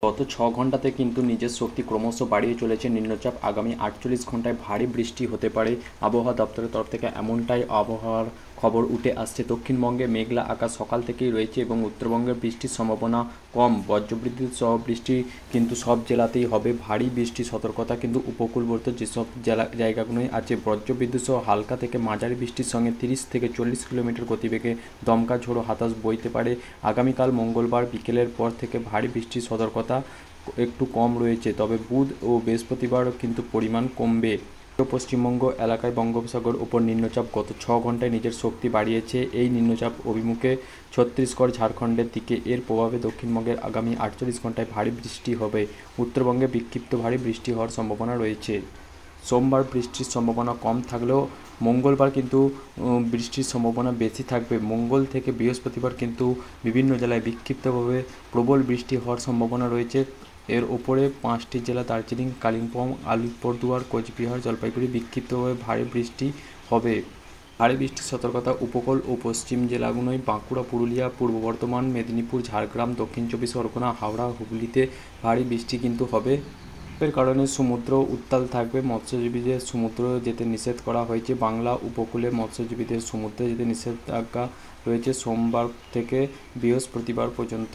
গত 6 ঘন্টাতে কিন্তু নিজের শক্তি ক্রমশ বাড়িয়ে চলেছে নিম্নচাপ। আগামী 48 ঘন্টায় ভারী বৃষ্টি হতে পারে। আবহাওয়া দপ্তরের তরফ থেকে এমনটাই আবহাওয়ার খবর উঠে আসছে। দক্ষিণবঙ্গে মেঘলা আকাশ সকাল থেকেই রয়েছে এবং উত্তরবঙ্গে বৃষ্টির সম্ভাবনা কম। বজ্রবিদ্যুৎ সহ বৃষ্টি কিন্তু সব জেলাতেই হবে। ভারী বৃষ্টির সতর্কতা কিন্তু উপকূলবর্তী যেসব জায়গাগুলোই আছে। বজ্রবিদ্যুৎ সহ হালকা থেকে মাঝারি বৃষ্টির সঙ্গে 30 থেকে 40 কিলোমিটার গতিবেগে দমকা ঝোড়ো বাতাস বইতে পারে। আগামীকাল মঙ্গলবার বিকেলের পর থেকে ভারী বৃষ্টির সতর্কতা একটু কম রয়েছে, তবে বুধ ও বৃহস্পতিবার কিন্তু পরিমাণ কমবে। পশ্চিমবঙ্গ এলাকায় বঙ্গোপসাগর ওপর নিম্নচাপ গত 6 ঘন্টায় নিজের শক্তি বাড়িয়েছে। এই নিম্নচাপ অভিমুখে ছত্তিশগড় ঝাড়খণ্ডের দিকে। এর প্রভাবে দক্ষিণবঙ্গের আগামী 48 ঘন্টায় ভারী বৃষ্টি হবে। উত্তরবঙ্গে বিক্ষিপ্ত ভারী বৃষ্টি হওয়ার সম্ভাবনা রয়েছে। সোমবার বৃষ্টির সম্ভাবনা কম থাকলেও মঙ্গলবার কিন্তু বৃষ্টির সম্ভাবনা বেশি থাকবে। মঙ্গল থেকে বৃহস্পতিবার কিন্তু বিভিন্ন জেলায় বিক্ষিপ্তভাবে প্রবল বৃষ্টি হওয়ার সম্ভাবনা রয়েছে। এর ওপরে 5টি জেলা দার্জিলিং, কালিম্পং, আলিপুরদুয়ার, কোচবিহার, জলপাইগুড়ি বিক্ষিপ্তভাবে ভারী বৃষ্টি হবে। ভারী বৃষ্টির সতর্কতা উপকূল ও পশ্চিম জেলাগুলোয় বাঁকুড়া, পুরুলিয়া, পূর্ব বর্ধমান, মেদিনীপুর, ঝাড়গ্রাম, দক্ষিণ চব্বিশ পরগনা, হাওড়া, হুগলিতে ভারী বৃষ্টি কিন্তু হবে। এর কারণে সমুদ্র উত্তাল থাকবে। মৎস্যজীবীদের সমুদ্র যেতে নিষেধ করা হয়েছে। বাংলা উপকূলে মৎস্যজীবীদের সমুদ্রে যেতে নিষেধাজ্ঞা রয়েছে সোমবার থেকে বৃহস্পতিবার পর্যন্ত।